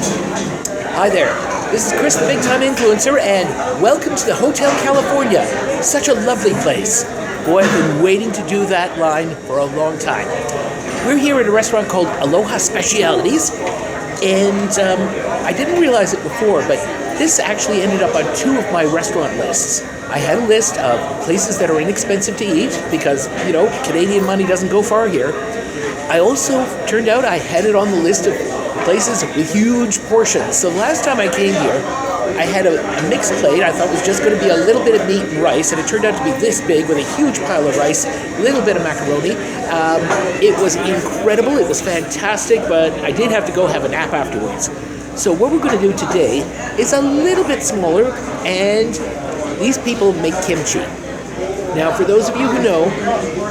Hi there, this is Chris the Bigtime Influencer, and welcome to the Hotel California. Such a lovely place. Boy, I've been waiting to do that line for a long time. We're here at a restaurant called Aloha Specialties, and I didn't realize it before, but this actually ended up on 2 of my restaurant lists. I had a list of places that are inexpensive to eat because, Canadian money doesn't go far here. I also turned out I had it on the list of places with huge portions. So the last time I came here, I had a mixed plate. I thought it was just going to be a little bit of meat and rice, and it turned out to be this big with a huge pile of rice, a little bit of macaroni. It was incredible. It was fantastic, but I did have to go have a nap afterwards. So what we're going to do today is a little bit smaller, and these people make kimchi. Now, for those of you who know,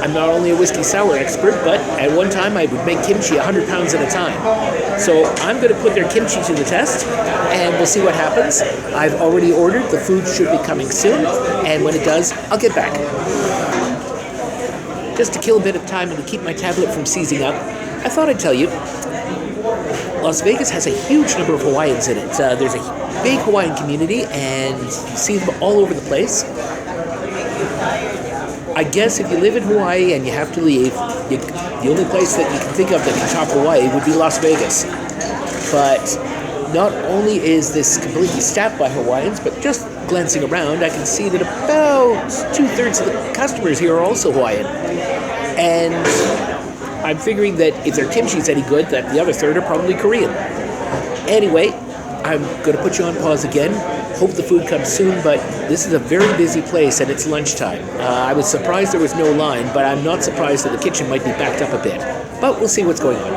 I'm not only a whiskey sour expert, but at one time I would make kimchi 100 pounds at a time. So I'm going to put their kimchi to the test, and we'll see what happens. I've already ordered. The food should be coming soon, and when it does, I'll get back. Just to kill a bit of time and to keep my tablet from seizing up, I thought I'd tell you, Las Vegas has a huge number of Hawaiians in it. There's a big Hawaiian community, and you see them all over the place. I guess if you live in Hawaii and you have to leave, the only place that you can think of that can top Hawaii would be Las Vegas. But not only is this completely staffed by Hawaiians, but just glancing around, I can see that about 2/3 of the customers here are also Hawaiian. And I'm figuring that if their kimchi's any good, that the other third are probably Korean. Anyway, I'm going to put you on pause again. Hope the food comes soon, but this is a very busy place and it's lunchtime. I was surprised there was no line, but I'm not surprised that the kitchen might be backed up a bit. But we'll see what's going on.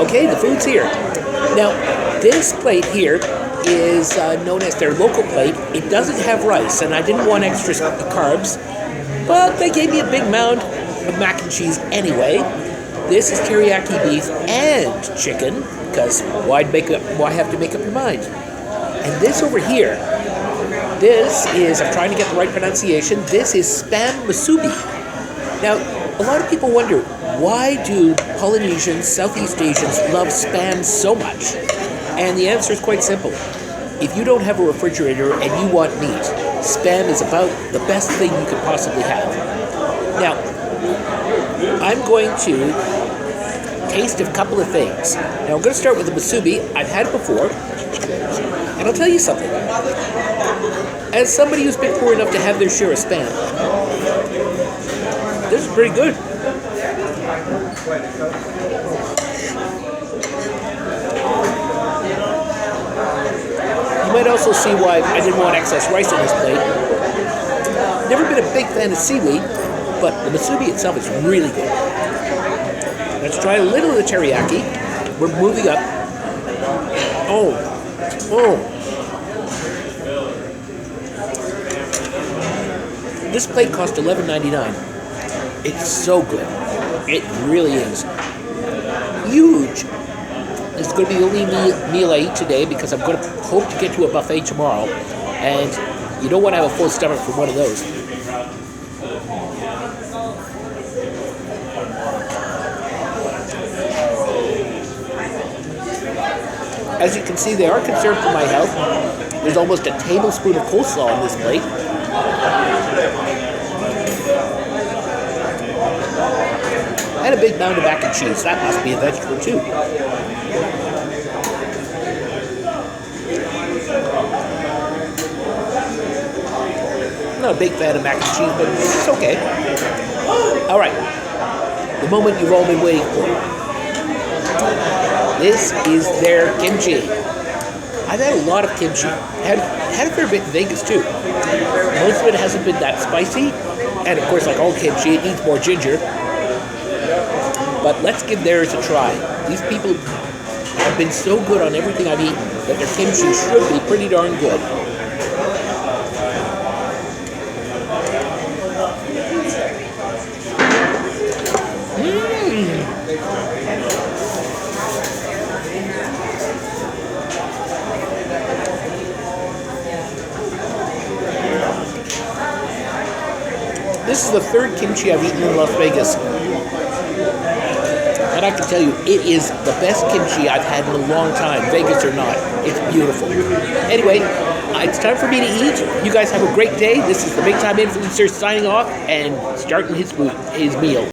Okay, the food's here. Now, this plate here is known as their local plate. It doesn't have rice, and I didn't want extra carbs, but they gave me a big mound of mac and cheese anyway. This is teriyaki beef and chicken, because why have to make up your mind? And this over here, this is, I'm trying to get the right pronunciation, this is spam musubi. Now, a lot of people wonder, why do Polynesians, Southeast Asians love spam so much? And the answer is quite simple. If you don't have a refrigerator and you want meat, spam is about the best thing you could possibly have. Now, I'm going to taste a couple of things. Now, I'm going to start with the musubi. I've had it before. And I'll tell you something. As somebody who's been poor enough to have their share of spam, this is pretty good. You might also see why I didn't want excess rice on this plate. Never been a big fan of seaweed, but the musubi itself is really good. Let's try a little of the teriyaki. We're moving up. Oh. This plate cost $11.99. It's so good. It really is. Huge. It's going to be the only meal I eat today because I'm going to hope to get to a buffet tomorrow. And you don't want to have a full stomach from one of those. As you can see, they are concerned for my health. There's almost a tablespoon of coleslaw on this plate. And a big mound of mac and cheese. That must be a vegetable too. I'm not a big fan of mac and cheese, but it's okay. All right, the moment you've all been waiting for. This is their kimchi. I've had a lot of kimchi. Had a fair bit in Vegas too. Most of it hasn't been that spicy, and of course, like all kimchi, it needs more ginger. But let's give theirs a try. These people have been so good on everything I've eaten that their kimchi should be pretty darn good. This is the third kimchi I've eaten in Las Vegas. And I can tell you, it is the best kimchi I've had in a long time, Vegas or not. It's beautiful. Anyway, it's time for me to eat. You guys have a great day. This is the Bigtime Influencer signing off and starting his meal.